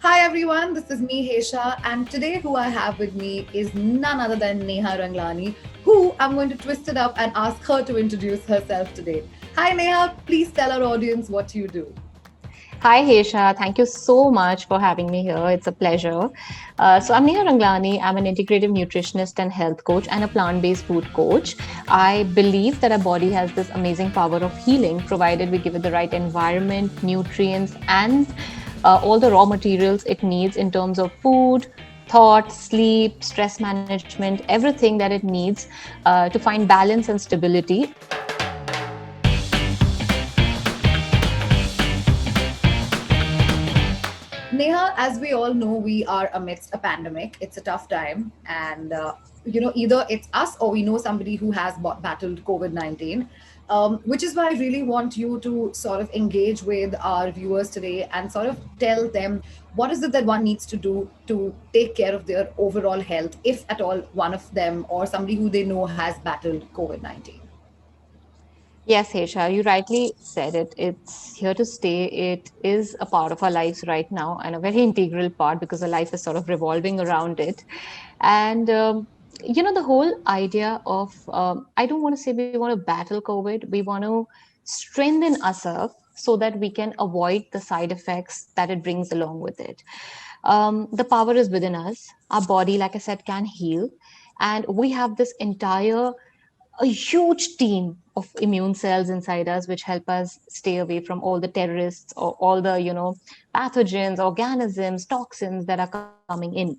Hi everyone, this is me Hesha, and today who I have with me is none other than Neha Ranglani, who I'm going to twist it up and ask her to introduce herself today. Hi Neha, please tell our audience what you do. Hi, Hesha. Thank you so much for having me here. It's a pleasure. I'm Neha Ranglani. I'm an integrative nutritionist and health coach and a plant based food coach. I believe that our body has this amazing power of healing, provided we give it the right environment, nutrients, and all the raw materials it needs in terms of food, thought, sleep, stress management, everything that it needs to find balance and stability. Neha, as we all know, we are amidst a pandemic. It's a tough time, and either it's us or we know somebody who has battled COVID-19. Which is why I really want you to sort of engage with our viewers today and sort of tell them what is it that one needs to do to take care of their overall health, if at all one of them or somebody who they know has battled COVID-19. Yes, Hesha, you rightly said it. It's here to stay. It is a part of our lives right now and a very integral part because our life is sort of revolving around it. And, the whole idea of, I don't want to say we want to battle COVID, we want to strengthen ourselves so that we can avoid the side effects that it brings along with it. The power is within us. Our body, like I said, can heal. And we have this entire a huge team of immune cells inside us which help us stay away from all the terrorists or all the pathogens, organisms, toxins that are coming in.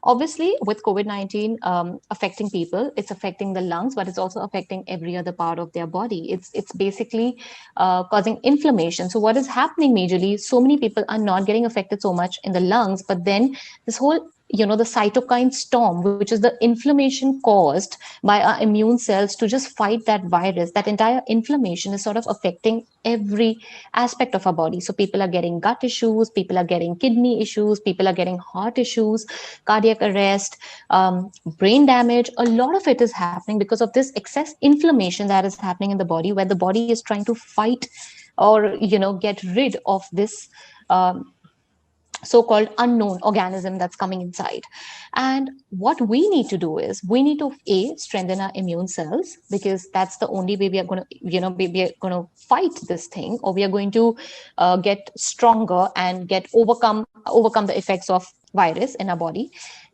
Obviously with COVID-19 affecting people, it's affecting the lungs, but it's also affecting every other part of their body. It's basically causing inflammation. So what is happening majorly, so many people are not getting affected so much in the lungs, but then this whole the cytokine storm, which is the inflammation caused by our immune cells to just fight that virus, that entire inflammation is sort of affecting every aspect of our body. So people are getting gut issues, people are getting kidney issues, people are getting heart issues, cardiac arrest, brain damage. A lot of it is happening because of this excess inflammation that is happening in the body, where the body is trying to fight or get rid of this so-called unknown organism that's coming inside. And what we need to do is we need to strengthen our immune cells, because that's the only way we are going to we are going to fight this thing, or we are going to get stronger and get overcome the effects of virus in our body.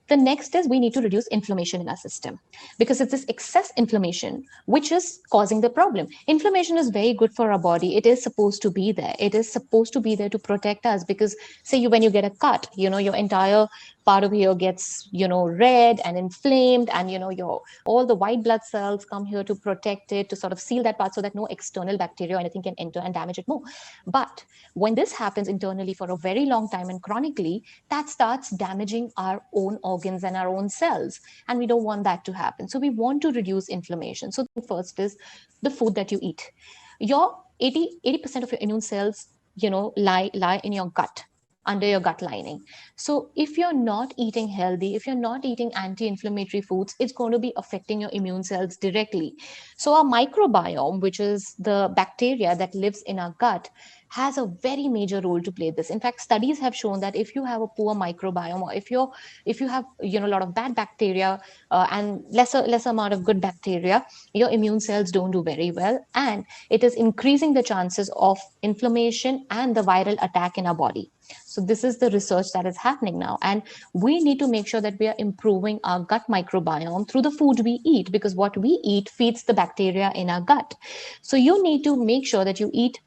The next is we need to reduce inflammation in our system, because it's this excess inflammation which is causing the problem. Inflammation is very good for our body. It is supposed to be there. It is supposed to be there to protect us, because say when you get a cut, your entire part of here gets red and inflamed, and your all the white blood cells come here to protect it, to sort of seal that part so that no external bacteria or anything can enter and damage it more. But when this happens internally for a very long time and chronically, that starts damaging our own organs and our own cells, and we don't want that to happen. So we want to reduce inflammation. So the first is the food that you eat. Your 80% of your immune cells lie in your gut, under your gut lining. So if you're not eating healthy, if you're not eating anti-inflammatory foods, it's going to be affecting your immune cells directly. So our microbiome, which is the bacteria that lives in our gut, has a very major role to play this. In fact, studies have shown that if you have a poor microbiome, or if you have a lot of bad bacteria and lesser amount of good bacteria, your immune cells don't do very well, and it is increasing the chances of inflammation and the viral attack in our body. So this is the research that is happening now, and we need to make sure that we are improving our gut microbiome through the food we eat, because what we eat feeds the bacteria in our gut. So you need to make sure that you eat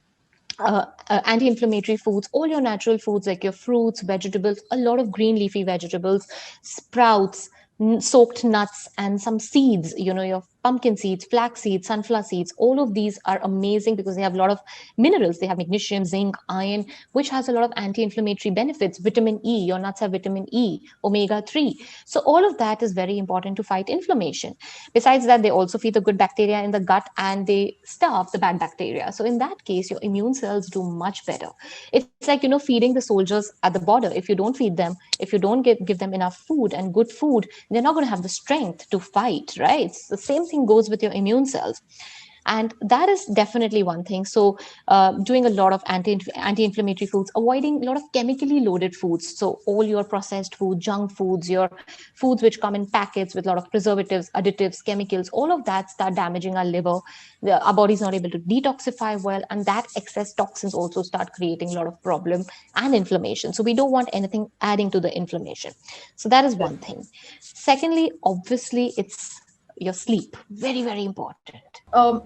anti-inflammatory foods, all your natural foods like your fruits, vegetables, a lot of green leafy vegetables, sprouts, soaked nuts, and some seeds, your pumpkin seeds, flax seeds, sunflower seeds. All of these are amazing because they have a lot of minerals. They have magnesium, zinc, iron, which has a lot of anti-inflammatory benefits. Vitamin E, your nuts have vitamin E, omega-3. So all of that is very important to fight inflammation. Besides that, they also feed the good bacteria in the gut, and they starve the bad bacteria. So in that case, your immune cells do much better. It's like, feeding the soldiers at the border. If you don't feed them, if you don't give them enough food and good food, they're not going to have the strength to fight, right? So the same thing goes with your immune cells. And that is definitely one thing. So doing a lot of anti-inflammatory foods, avoiding a lot of chemically loaded foods. So all your processed food, junk foods, your foods which come in packets with a lot of preservatives, additives, chemicals, all of that start damaging our liver. Our body's not able to detoxify well, and that excess toxins also start creating a lot of problem and inflammation. So we don't want anything adding to the inflammation. So that is one thing. Secondly, obviously, it's your sleep. Very, very important.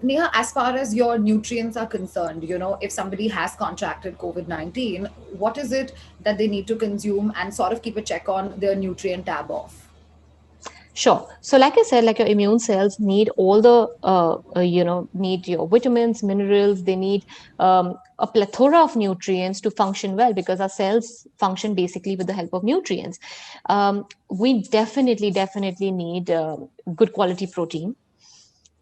Neha, as far as your nutrients are concerned, if somebody has contracted COVID-19, what is it that they need to consume and sort of keep a check on their nutrient tab off? Sure. So, like I said, like your immune cells need all the, need your vitamins, minerals. They need a plethora of nutrients to function well, because our cells function basically with the help of nutrients. We definitely need good quality protein,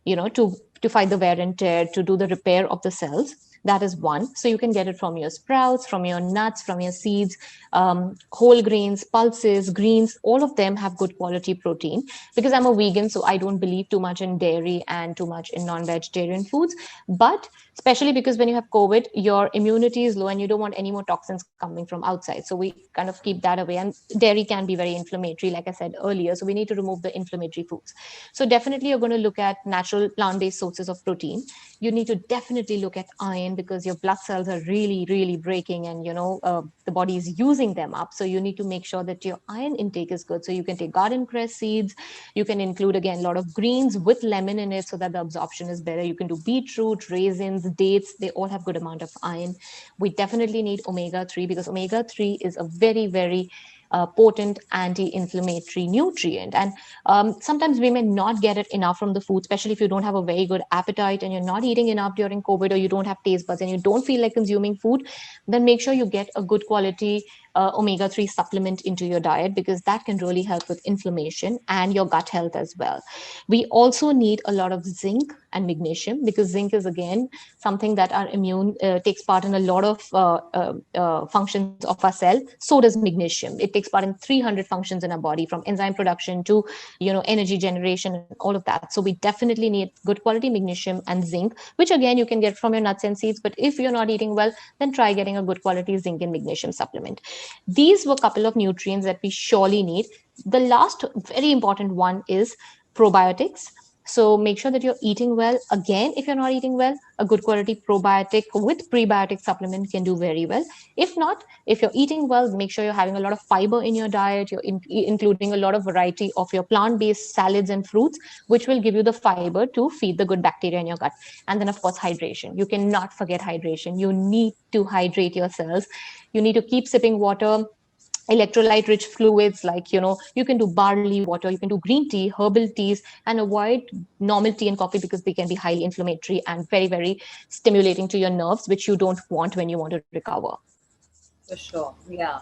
to fight the wear and tear, to do the repair of the cells. That is one. So you can get it from your sprouts, from your nuts, from your seeds, whole grains, pulses, greens. All of them have good quality protein. Because I'm a vegan, so I don't believe too much in dairy and too much in non-vegetarian foods. But especially because when you have COVID, your immunity is low and you don't want any more toxins coming from outside. So we kind of keep that away. And dairy can be very inflammatory, like I said earlier. So we need to remove the inflammatory foods. So definitely you're going to look at natural plant-based sources of protein. You need to definitely look at iron, because your blood cells are really breaking, and the body is using them up. So you need to make sure that your iron intake is good. So you can take garden cress seeds. You can include again a lot of greens with lemon in it, so that the absorption is better. You can do beetroot, raisins, dates. They all have good amount of iron. We definitely need omega-3, because omega-3 is a very potent anti-inflammatory nutrient. And sometimes we may not get it enough from the food, especially if you don't have a very good appetite and you're not eating enough during COVID, or you don't have taste buds and you don't feel like consuming food. Then make sure you get a good quality omega-3 supplement into your diet, because that can really help with inflammation and your gut health as well. We also need a lot of zinc and magnesium, because zinc is again something that our immune takes part in a lot of functions of our cell. So does magnesium. It takes part in 300 functions in our body, from enzyme production to energy generation and all of that. So we definitely need good quality magnesium and zinc, which again you can get from your nuts and seeds. But if you're not eating well, then try getting a good quality zinc and magnesium supplement. These were a couple of nutrients that we surely need. The last very important one is probiotics. So make sure that you're eating well. Again, if you're not eating well, a good quality probiotic with prebiotic supplement can do very well. If not, if you're eating well, make sure you're having a lot of fiber in your diet. You're including a lot of variety of your plant-based salads and fruits, which will give you the fiber to feed the good bacteria in your gut. And then, of course, hydration. You cannot forget hydration. You need to hydrate your cells. You need to keep sipping water, electrolyte rich fluids, like you can do barley water, you can do green tea, herbal teas, and avoid normal tea and coffee, because they can be highly inflammatory and very stimulating to your nerves, which you don't want when you want to recover. For sure. Yeah.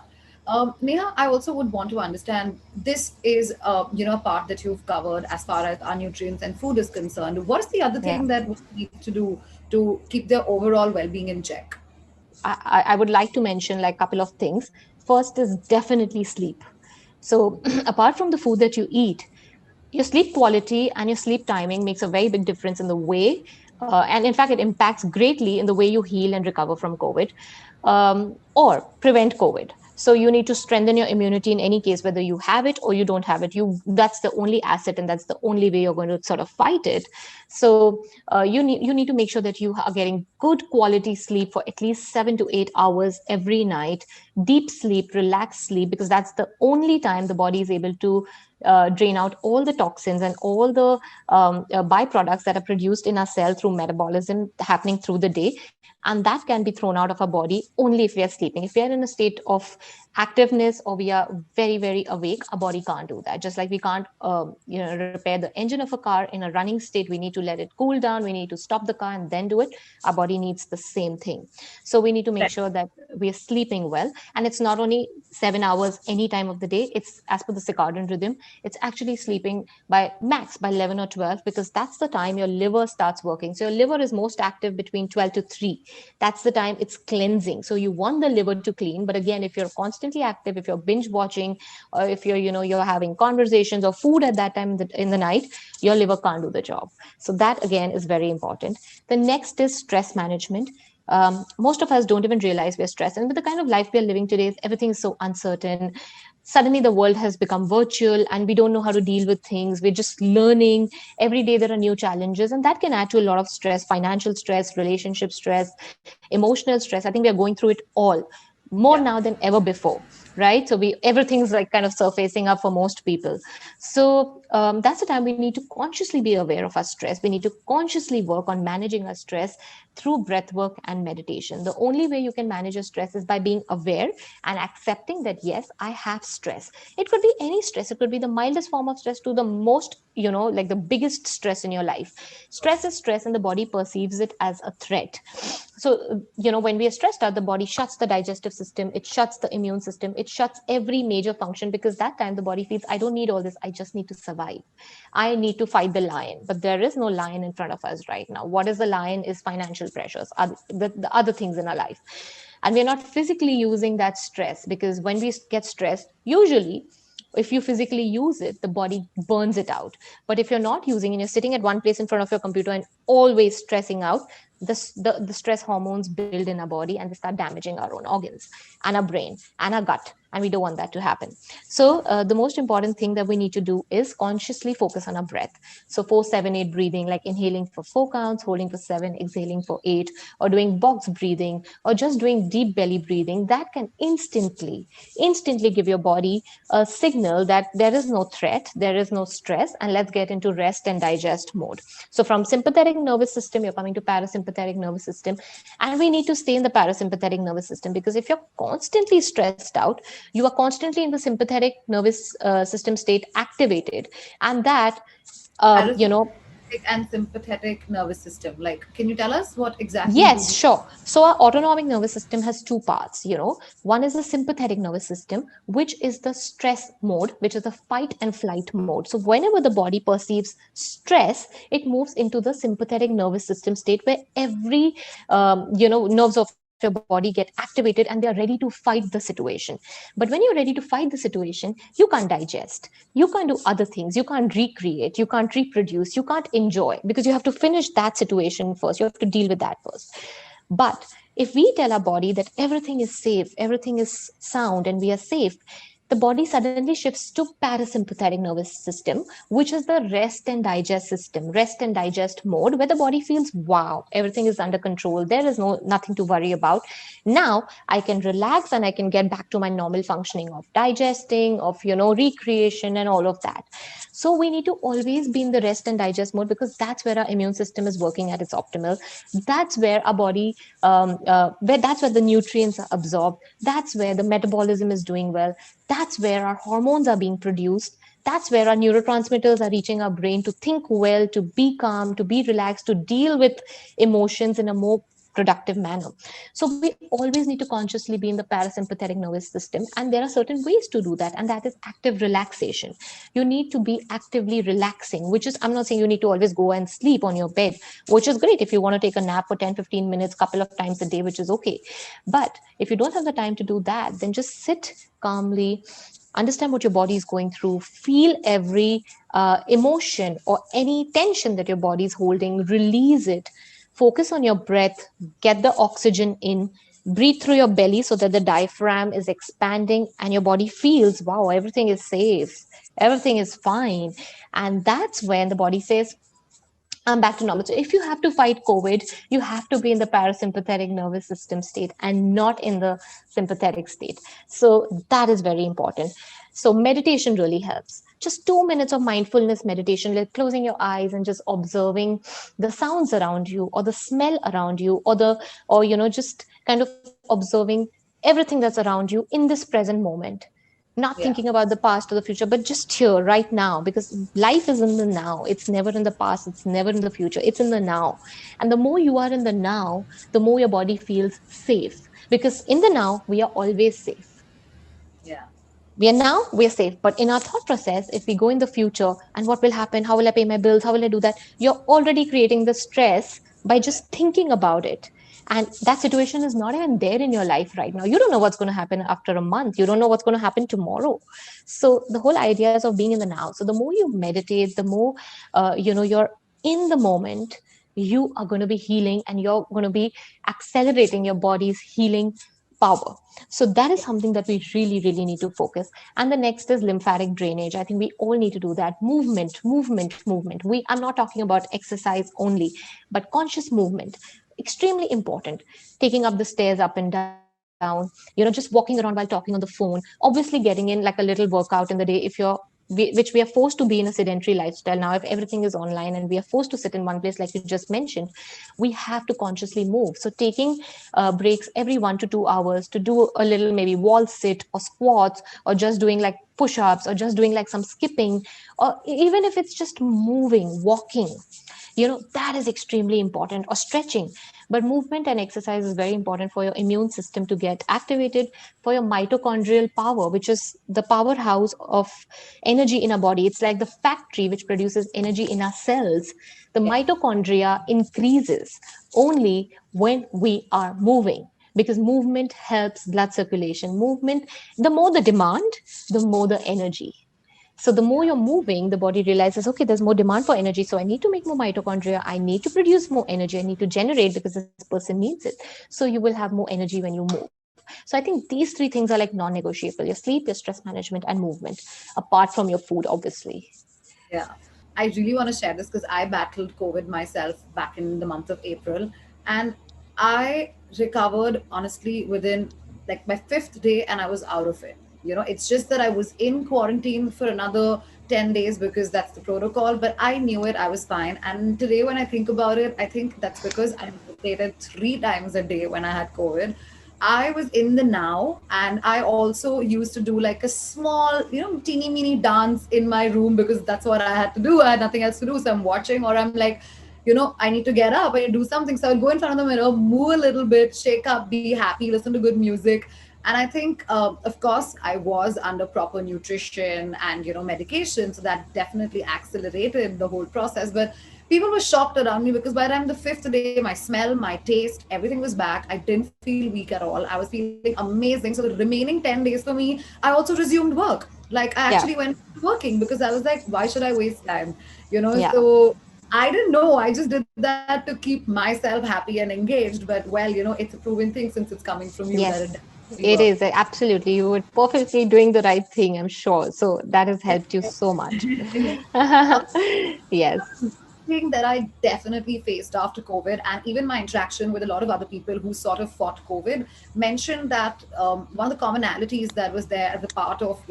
Neha, I also would want to understand, this is, a part that you've covered as far as our nutrients and food is concerned. What is the other Yeah. thing that we need to do to keep their overall well-being in check? I would like to mention like a couple of things. First is definitely sleep. So apart from the food that you eat, your sleep quality and your sleep timing makes a very big difference in the way, and in fact, it impacts greatly in the way you heal and recover from COVID, or prevent COVID. So you need to strengthen your immunity in any case, whether you have it or you don't have it. That's the only asset, and that's the only way you're going to sort of fight it. So you need to make sure that you are getting good quality sleep for at least 7 to 8 hours every night. Deep sleep, relaxed sleep, because that's the only time the body is able to drain out all the toxins and all the byproducts that are produced in our cell through metabolism happening through the day. And that can be thrown out of our body only if we are sleeping. If we are in a state of activeness, or we are very awake, our body can't do that. Just like we can't repair the engine of a car in a running state, we need to let it cool down, we need to stop the car and then do it. Our body needs the same thing. So we need to make sure that we are sleeping well. And it's not only 7 hours any time of the day, it's as per the circadian rhythm. it's actually sleeping by max by 11 or 12, because that's the time your liver starts working. So your liver is most active between 12 to 3. That's the time it's cleansing. So you want the liver to clean. But again, if you're constantly active, if you're binge watching, or if you're having conversations or food at that time in the night, your liver can't do the job. So that again is very important. The next is stress management. Most of us don't even realize we're stressed. And with the kind of life we're living today, everything is so uncertain. Suddenly, the world has become virtual and we don't know how to deal with things. We're just learning. Every day, there are new challenges, and that can add to a lot of stress, financial stress, relationship stress, emotional stress. I think we are going through it all more Yeah. now than ever before, right? So everything's like kind of surfacing up for most people. So that's the time we need to consciously be aware of our stress. We need to consciously work on managing our stress through breath work and meditation. The only way you can manage your stress is by being aware and accepting that, yes, I have stress. It could be any stress. It could be the mildest form of stress to the most, like the biggest stress in your life. Stress is stress, and the body perceives it as a threat. So, when we are stressed out, the body shuts the digestive system, it shuts the immune system, it shuts every major function, because that time the body feels, I don't need all this, I just need to survive. I need to fight the lion. But there is no lion in front of us right now. What is the lion is financial pressures, the other things in our life. And we're not physically using that stress, because when we get stressed, usually if you physically use it, the body burns it out. But if you're not using and you're sitting at one place in front of your computer and always stressing out, the stress hormones build in our body and they start damaging our own organs and our brain and our gut. And we don't want that to happen. So the most important thing that we need to do is consciously focus on our breath. So 4-7-8 breathing, like inhaling for 4 counts, holding for 7, exhaling for 8, or doing box breathing, or just doing deep belly breathing, that can instantly give your body a signal that there is no threat, there is no stress, and let's get into rest and digest mode. So from sympathetic nervous system, you're coming to parasympathetic nervous system, and we need to stay in the parasympathetic nervous system, because if you're constantly stressed out, you are constantly in the sympathetic nervous system state activated, and that um, you know Parasympathetic and sympathetic nervous system. Like, can you tell us what exactly do Yes, the sure. So our autonomic nervous system has two parts. One is the sympathetic nervous system, which is the stress mode, which is the fight and flight mode. So whenever the body perceives stress, it moves into the sympathetic nervous system state, where every nerves of your body get activated and they are ready to fight the situation. But when you're ready to fight the situation, you can't digest, you can't do other things, you can't recreate, you can't reproduce, you can't enjoy, because you have to finish that situation first, you have to deal with that first. But if we tell our body that everything is safe, everything is sound, and we are safe, the body suddenly shifts to parasympathetic nervous system, which is the rest and digest system, rest and digest mode, where the body feels, wow, everything is under control, there is nothing to worry about. Now I can relax and I can get back to my normal functioning of digesting, of recreation and all of that. So we need to always be in the rest and digest mode, because that's where our immune system is working at its optimal. That's where our body that's where the nutrients are absorbed, that's where the metabolism is doing well, that's where our hormones are being produced, that's where our neurotransmitters are reaching our brain to think well, to be calm, to be relaxed, to deal with emotions in a more productive manner. So we always need to consciously be in the parasympathetic nervous system, and there are certain ways to do that, and that is active relaxation. You need to be actively relaxing, which is, I'm not saying you need to always go and sleep on your bed, which is great if you want to take a nap for 10-15 minutes couple of times a day, which is okay. But if you don't have the time to do that, then just sit calmly, understand what your body is going through, feel every emotion or any tension that your body is holding, release it, focus on your breath, get the oxygen in, breathe through your belly so that the diaphragm is expanding and your body feels, wow, everything is safe, everything is fine. And that's when the body says, I'm back to normal. So if you have to fight COVID, you have to be in the parasympathetic nervous system state and not in the sympathetic state. So that is very important. So meditation really helps. Just 2 minutes of mindfulness meditation, like closing your eyes and just observing the sounds around you, or the smell around you, just kind of observing everything that's around you in this present moment, not yeah. thinking about the past or the future, but just here right now, because life is in the now. It's never in the past, it's never in the future, it's in the now. And the more you are in the now, the more your body feels safe, because in the now we are always safe. Yeah. we're safe, but in our thought process, if we go in the future, and what will happen, how will I pay my bills, how will I do that, you're already creating the stress by just thinking about it. And that situation is not even there in your life right now. You don't know what's going to happen after a month, you don't know what's going to happen tomorrow. So the whole idea is of being in the now. So the more you meditate, the more you're in the moment, you are going to be healing, and you're going to be accelerating your body's healing power. So that is something that we really, really need to focus. And the next is lymphatic drainage. I think we all need to do that. Movement, movement, movement. I'm not talking about exercise only, but conscious movement. Extremely important. Taking up the stairs up and down, just walking around while talking on the phone, obviously getting in like a little workout in the day if which we are forced to be in a sedentary lifestyle now. If everything is online and we are forced to sit in one place, like you just mentioned, we have to consciously move. So taking breaks every 1 to 2 hours to do a little, maybe wall sit or squats, or just doing like push-ups, or just doing like some skipping, or even if it's just moving, walking, that is extremely important, or stretching. But movement and exercise is very important for your immune system to get activated, for your mitochondrial power, which is the powerhouse of energy in our body. It's like the factory which produces energy in our cells. The Yeah. mitochondria increases only when we are moving, because movement helps blood circulation. Movement, the more the demand, the more the energy. So the more Yeah. you're moving, the body realizes, okay, there's more demand for energy. So I need to make more mitochondria. I need to produce more energy. I need to generate because this person needs it. So you will have more energy when you move. So I think these three things are like non-negotiable: your sleep, your stress management, and movement, apart from your food, obviously. Yeah, I really want to share this because I battled COVID myself back in the month of April, and I recovered honestly within like my fifth day, and I was out of it. It's just that I was in quarantine for another 10 days because that's the protocol, but I knew it, I was fine. And today, when I think about it, I think that's because I meditated 3 times a day when I had COVID. I was in the now, and I also used to do like a small, teeny mini dance in my room because that's what I had to do. I had nothing else to do. So I'm watching, or I'm like, I need to get up, I need to do something. So I would go in front of the mirror, move a little bit, shake up, be happy, listen to good music. And I think, of course, I was under proper nutrition and, medication. So that definitely accelerated the whole process. But people were shocked around me because by the time the fifth day, my smell, my taste, everything was back. I didn't feel weak at all. I was feeling amazing. So the remaining 10 days for me, I also resumed work. Like I actually went Yeah. working because I was like, why should I waste time? Yeah. So I didn't know. I just did that to keep myself happy and engaged. But well, it's a proven thing since it's coming from you that it Yes, definitely it works. is. Absolutely. You were perfectly doing the right thing, I'm sure. So that has helped you so much. Yes. Thing that I definitely faced after COVID, and even my interaction with a lot of other people who sort of fought COVID, mentioned that one of the commonalities that was there as a part of,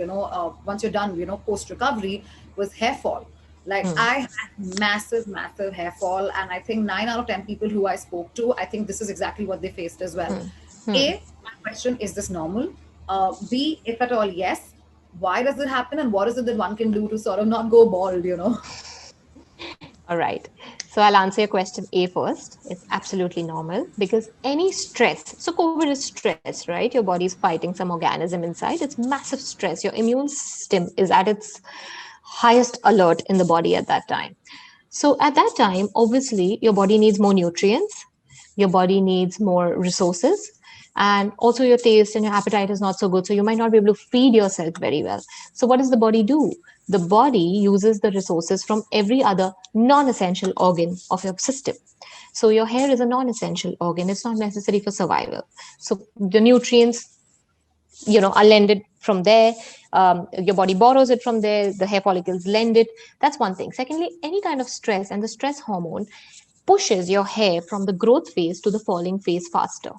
once you're done, post recovery, was hair fall. Like Hmm. I had massive, massive hair fall, and I think 9 out of 10 people who I spoke to, I think this is exactly what they faced as well. Hmm. Hmm. A, my question: is this normal? B, if at all, yes. Why does it happen, and what is it that one can do to sort of not go bald? All right. So I'll answer your question A first. It's absolutely normal because any stress, so COVID is stress, right? Your body is fighting some organism inside. It's massive stress. Your immune system is at its highest alert in the body at that time. So at that time, obviously, your body needs more nutrients, your body needs more resources, and also your taste and your appetite is not so good. So you might not be able to feed yourself very well. So what does the body do? The body uses the resources from every other non-essential organ of your system. So your hair is a non-essential organ. It's not necessary for survival. So the nutrients, are lended from there. Your body borrows it from there. The hair follicles lend it. That's one thing. Secondly, any kind of stress, and the stress hormone pushes your hair from the growth phase to the falling phase faster.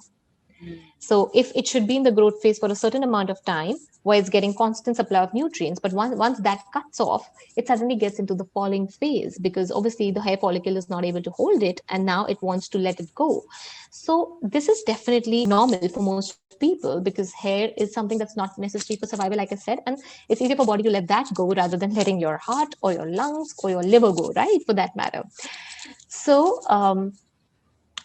So if it should be in the growth phase for a certain amount of time, where it's getting constant supply of nutrients, but once that cuts off, it suddenly gets into the falling phase because obviously the hair follicle is not able to hold it, and now it wants to let it go. So this is definitely normal for most people because hair is something that's not necessary for survival, like I said, and it's easier for body to let that go rather than letting your heart or your lungs or your liver go, right? For that matter. So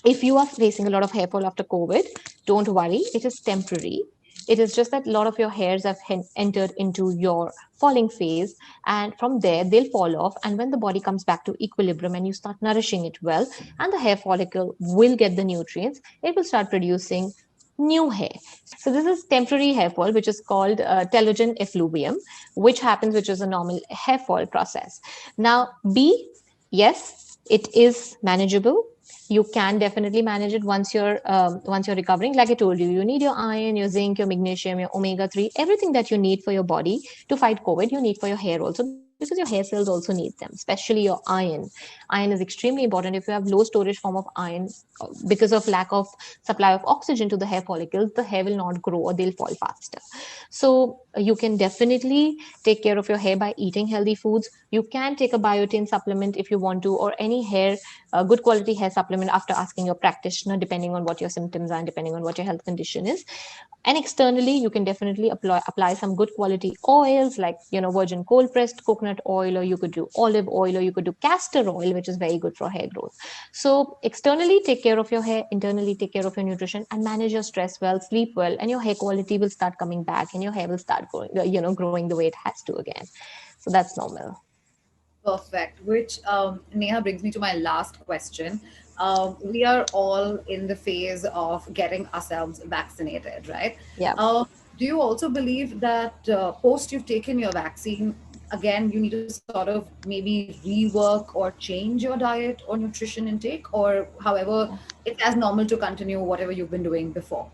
if you are facing a lot of hair fall after COVID, don't worry, it is temporary. It is just that a lot of your hairs have entered into your falling phase, and from there they'll fall off. And when the body comes back to equilibrium and you start nourishing it well, and the hair follicle will get the nutrients, it will start producing new hair. So this is temporary hair fall, which is called telogen effluvium, which happens, which is a normal hair fall process. Now, B, yes, it is manageable. You can definitely manage it once you're recovering. Like I told you, you need your iron, your zinc, your magnesium, your omega 3, everything that you need for your body to fight COVID. You need for your hair also, because your hair cells also need them, especially your iron. Iron is extremely important. If you have low storage form of iron, because of lack of supply of oxygen to the hair follicles, the hair will not grow or they'll fall faster. So you can definitely take care of your hair by eating healthy foods. You can take a biotin supplement if you want to, or any hair good quality hair supplement after asking your practitioner, depending on what your symptoms are and depending on what your health condition is. And externally, you can definitely apply some good quality oils, like virgin cold pressed coconut oil, or you could do olive oil, or you could do castor oil, which is very good for hair growth. So externally, take care of your hair. Internally, take care of your nutrition and manage your stress well, sleep well, and your hair quality will start coming back and your hair will start growing, growing the way it has to again. So that's normal. Perfect. Which, Neha, brings me to my last question. We are all in the phase of getting ourselves vaccinated, right? Yeah. Do you also believe that post you've taken your vaccine, again, you need to sort of maybe rework or change your diet or nutrition intake, or however, it's as normal to continue whatever you've been doing before?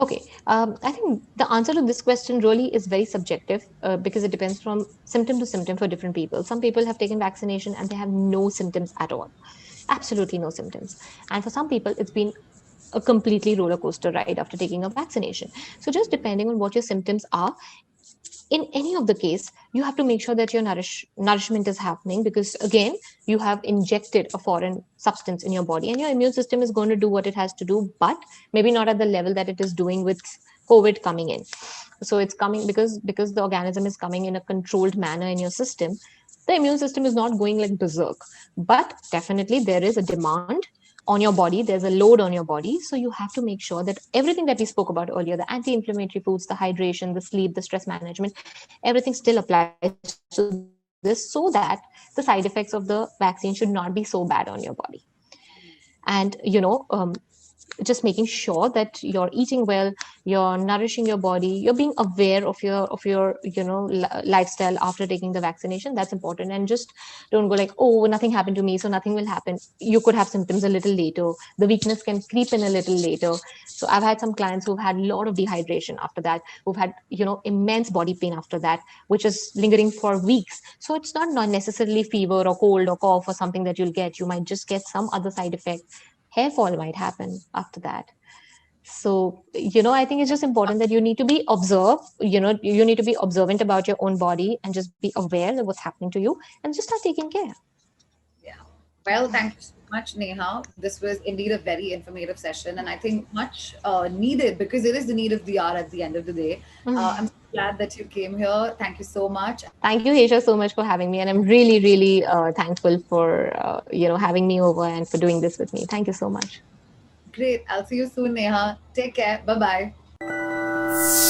Okay, I think the answer to this question really is very subjective, because it depends from symptom to symptom for different people. Some people have taken vaccination and they have no symptoms at all, absolutely no symptoms. And for some people, it's been a completely roller coaster ride after taking a vaccination. So just depending on what your symptoms are, in any of the case, you have to make sure that your nourishment is happening, because again, you have injected a foreign substance in your body and your immune system is going to do what it has to do, but maybe not at the level that it is doing with COVID coming in. So it's coming because the organism is coming in a controlled manner in your system. The immune system is not going like berserk, but definitely there is a demand on your body, there's a load on your body. So you have to make sure that everything that we spoke about earlier, the anti-inflammatory foods, the hydration, the sleep, the stress management, everything still applies to this, so that the side effects of the vaccine should not be so bad on your body. And just making sure that you're eating well, you're nourishing your body, you're being aware of your lifestyle after taking the vaccination. That's important. And just don't go like, oh, nothing happened to me, so nothing will happen. You could have symptoms a little later, the weakness can creep in a little later. So I've had some clients who've had a lot of dehydration after that, who've had immense body pain after that, which is lingering for weeks. So it's not necessarily fever or cold or cough or something that you'll get. You might just get some other side effect. Hair fall might happen after that. So I think it's just important that you need to be observed. You need to be observant about your own body and just be aware of what's happening to you and just start taking care. Yeah. Well, thank you so much, Neha. This was indeed a very informative session, and I think much needed, because it is the need of the hour at the end of the day. I'm so glad that you came here. Thank you so much. Thank you, Hesha, so much for having me, and I'm really, really thankful for having me over and for doing this with me. Thank you so much. Great. I'll see you soon, Neha. Take care. Bye bye.